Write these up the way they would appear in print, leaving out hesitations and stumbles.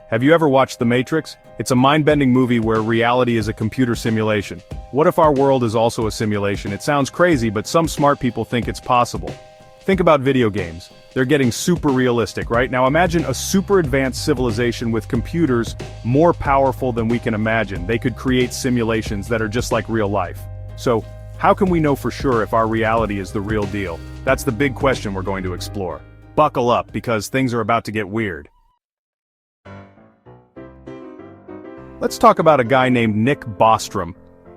Have you ever watched The Matrix? It's a mind-bending movie where reality is a computer simulation. What if our world is also a simulation? It sounds crazy, but some smart people think it's possible. Think about video games. They're getting super realistic, right? Now imagine a super advanced civilization with computers more powerful than we can imagine. They could create simulations that are just like real life. So, how can we know for sure if our reality is the real deal? That's the big question we're going to explore. Buckle up, because things are about to get weird. Let's talk about a guy named Nick Bostrom.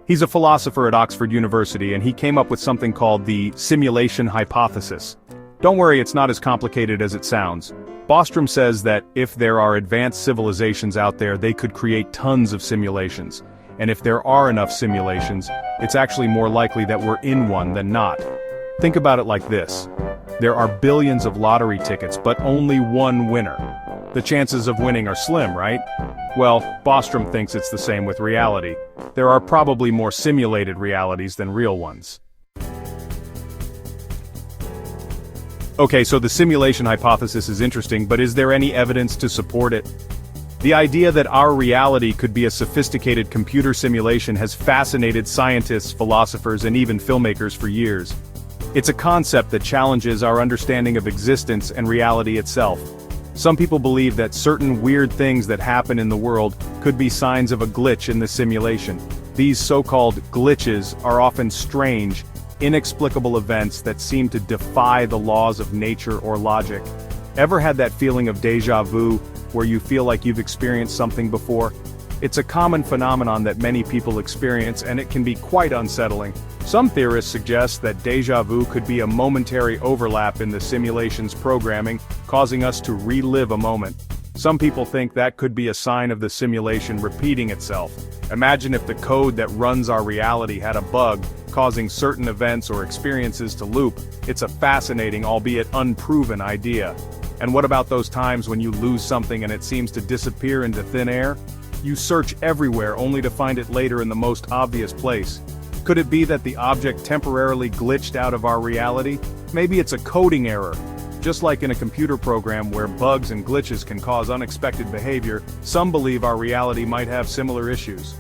He's a philosopher at Oxford University, and he came up with something called the simulation hypothesis. Don't worry, it's not as complicated as it sounds. Bostrom says that if there are advanced civilizations out there, they could create tons of simulations. And if there are enough simulations, it's actually more likely that we're in one than not. Think about it like this. There are billions of lottery tickets, but only one winner. The chances of winning are slim, right? Well, Bostrom thinks it's the same with reality. There are probably more simulated realities than real ones. Okay, so the simulation hypothesis is interesting, but is there any evidence to support it? The idea that our reality could be a sophisticated computer simulation has fascinated scientists, philosophers, and even filmmakers for years. It's a concept that challenges our understanding of existence and reality itself. Some people believe that certain weird things that happen in the world could be signs of a glitch in the simulation. These so-called glitches are often strange, inexplicable events that seem to defy the laws of nature or logic. Ever had that feeling of déjà vu, where you feel like you've experienced something before? It's a common phenomenon that many people experience, and it can be quite unsettling. Some theorists suggest that déjà vu could be a momentary overlap in the simulation's programming, causing us to relive a moment. Some people think that could be a sign of the simulation repeating itself. Imagine if the code that runs our reality had a bug, causing certain events or experiences to loop. It's a fascinating, albeit unproven idea. And what about those times when you lose something and it seems to disappear into thin air? You search everywhere only to find it later in the most obvious place. Could it be that the object temporarily glitched out of our reality? Maybe it's a coding error. Just like in a computer program where bugs and glitches can cause unexpected behavior, some believe our reality might have similar issues.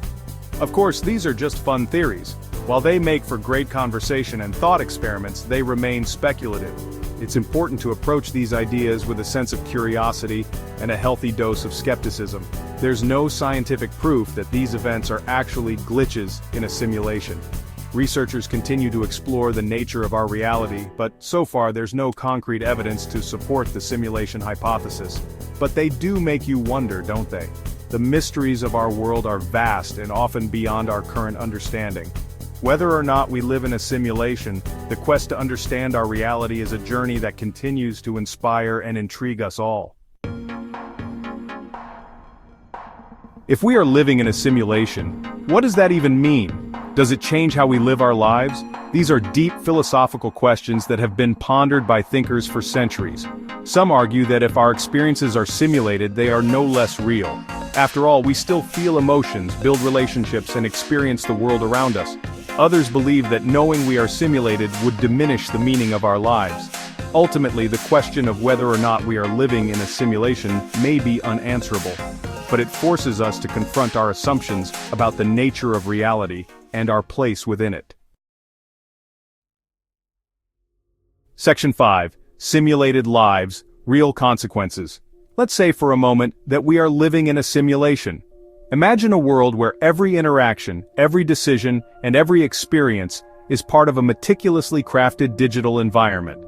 Of course, these are just fun theories. While they make for great conversation and thought experiments, they remain speculative. It's important to approach these ideas with a sense of curiosity and a healthy dose of skepticism. There's no scientific proof that these events are actually glitches in a simulation. Researchers continue to explore the nature of our reality, but so far there's no concrete evidence to support the simulation hypothesis. But they do make you wonder, don't they? The mysteries of our world are vast and often beyond our current understanding. Whether or not we live in a simulation, the quest to understand our reality is a journey that continues to inspire and intrigue us all. If we are living in a simulation, what does that even mean? Does it change how we live our lives? These are deep philosophical questions that have been pondered by thinkers for centuries. Some argue that if our experiences are simulated, they are no less real. After all, we still feel emotions, build relationships, and experience the world around us. Others believe that knowing we are simulated would diminish the meaning of our lives. Ultimately, the question of whether or not we are living in a simulation may be unanswerable, but it forces us to confront our assumptions about the nature of reality and our place within it. Section 5. Simulated lives, real consequences. Let's say for a moment that we are living in a simulation. Imagine a world where every interaction, every decision, and every experience is part of a meticulously crafted digital environment.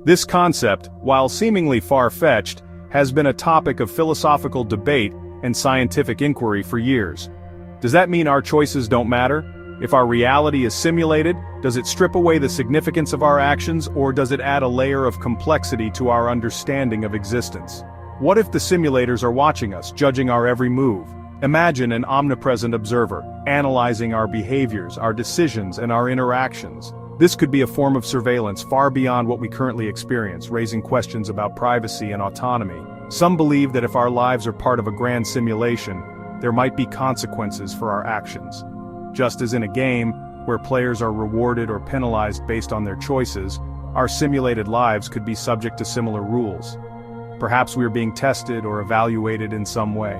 This concept, while seemingly far-fetched, has been a topic of philosophical debate and scientific inquiry for years. Does that mean our choices don't matter? If our reality is simulated, does it strip away the significance of our actions, or does it add a layer of complexity to our understanding of existence? What if the simulators are watching us, judging our every move? Imagine an omnipresent observer, analyzing our behaviors, our decisions, and our interactions. This could be a form of surveillance far beyond what we currently experience, raising questions about privacy and autonomy. Some believe that if our lives are part of a grand simulation, there might be consequences for our actions. Just as in a game, where players are rewarded or penalized based on their choices, our simulated lives could be subject to similar rules. Perhaps we are being tested or evaluated in some way.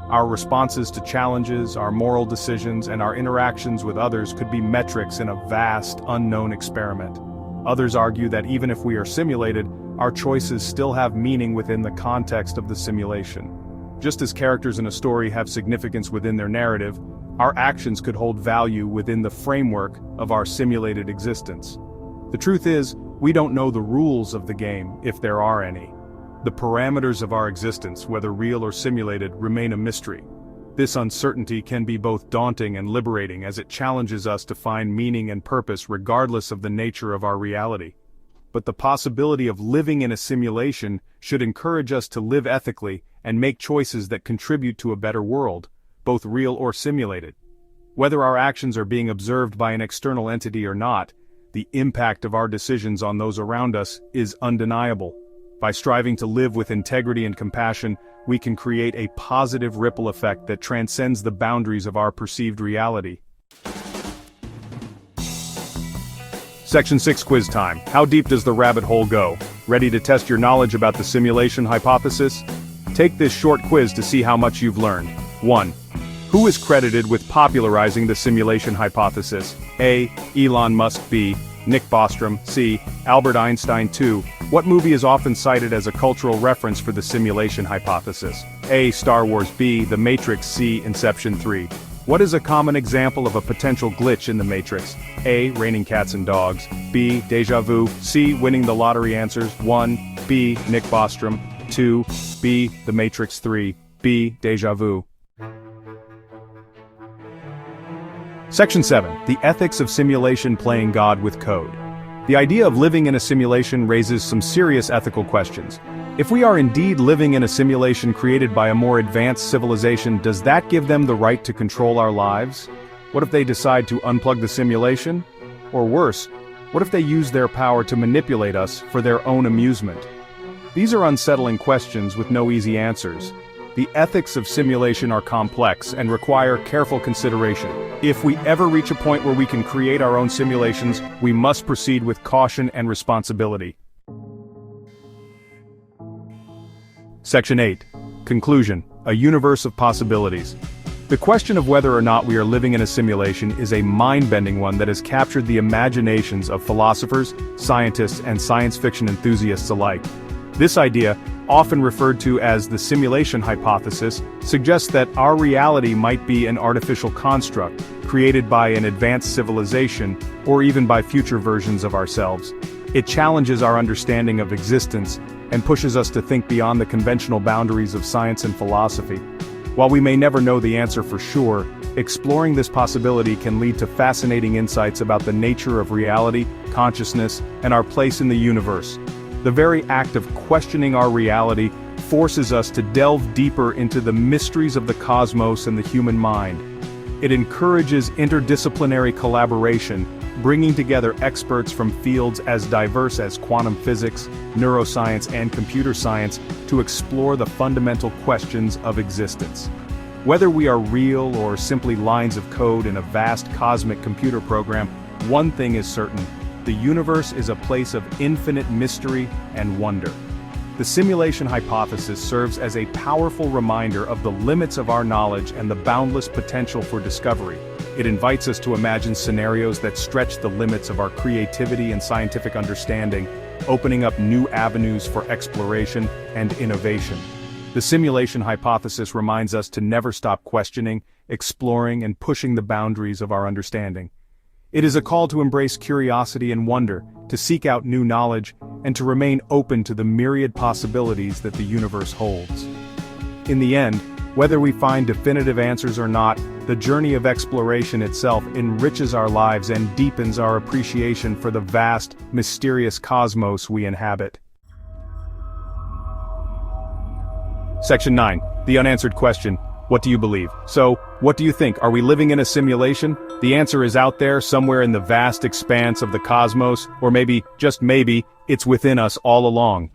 Our responses to challenges, our moral decisions, and our interactions with others could be metrics in a vast, unknown experiment. Others argue that even if we are simulated, our choices still have meaning within the context of the simulation. Just as characters in a story have significance within their narrative, our actions could hold value within the framework of our simulated existence. The truth is, we don't know the rules of the game, if there are any. The parameters of our existence, whether real or simulated, remain a mystery. This uncertainty can be both daunting and liberating as it challenges us to find meaning and purpose regardless of the nature of our reality. But the possibility of living in a simulation should encourage us to live ethically and make choices that contribute to a better world, both real or simulated. Whether our actions are being observed by an external entity or not, the impact of our decisions on those around us is undeniable. By striving to live with integrity and compassion, we can create a positive ripple effect that transcends the boundaries of our perceived reality. Section 6 Quiz Time. How deep does the rabbit hole go? Ready to test your knowledge about the simulation hypothesis? Take this short quiz to see how much you've learned. 1. Who is credited with popularizing the simulation hypothesis? A. Elon Musk. B. Nick Bostrom. C. Albert Einstein. 2. What movie is often cited as a cultural reference for the simulation hypothesis? A. Star Wars. B. The Matrix. C. Inception. 3. What is a common example of a potential glitch in the Matrix? A. Raining cats and dogs. B. Deja vu. C. Winning the lottery. Answers 1. B. Nick Bostrom. 2. B. The Matrix. 3. B. Deja vu. Section 7. The ethics of simulation playing God with code. The idea of living in a simulation raises some serious ethical questions. If we are indeed living in a simulation created by a more advanced civilization, does that give them the right to control our lives? What if they decide to unplug the simulation? Or worse, what if they use their power to manipulate us for their own amusement? These are unsettling questions with no easy answers. The ethics of simulation are complex and require careful consideration. If we ever reach a point where we can create our own simulations, we must proceed with caution and responsibility. Section 8. Conclusion. A universe of possibilities. The question of whether or not we are living in a simulation is a mind-bending one that has captured the imaginations of philosophers, scientists, and science fiction enthusiasts alike. This idea, often referred to as the simulation hypothesis, suggests that our reality might be an artificial construct, created by an advanced civilization, or even by future versions of ourselves. It challenges our understanding of existence, and pushes us to think beyond the conventional boundaries of science and philosophy. While we may never know the answer for sure, exploring this possibility can lead to fascinating insights about the nature of reality, consciousness, and our place in the universe. The very act of questioning our reality forces us to delve deeper into the mysteries of the cosmos and the human mind. It encourages interdisciplinary collaboration, bringing together experts from fields as diverse as quantum physics, neuroscience, and computer science to explore the fundamental questions of existence. Whether we are real or simply lines of code in a vast cosmic computer program, one thing is certain: the universe is a place of infinite mystery and wonder. The simulation hypothesis serves as a powerful reminder of the limits of our knowledge and the boundless potential for discovery. It invites us to imagine scenarios that stretch the limits of our creativity and scientific understanding, opening up new avenues for exploration and innovation. The simulation hypothesis reminds us to never stop questioning, exploring, and pushing the boundaries of our understanding. It is a call to embrace curiosity and wonder, to seek out new knowledge, and to remain open to the myriad possibilities that the universe holds. In the end, whether we find definitive answers or not, the journey of exploration itself enriches our lives and deepens our appreciation for the vast, mysterious cosmos we inhabit. Section 9. The unanswered question. What do you believe? So, what do you think? Are we living in a simulation? The answer is out there, somewhere in the vast expanse of the cosmos, or maybe, just maybe, it's within us all along.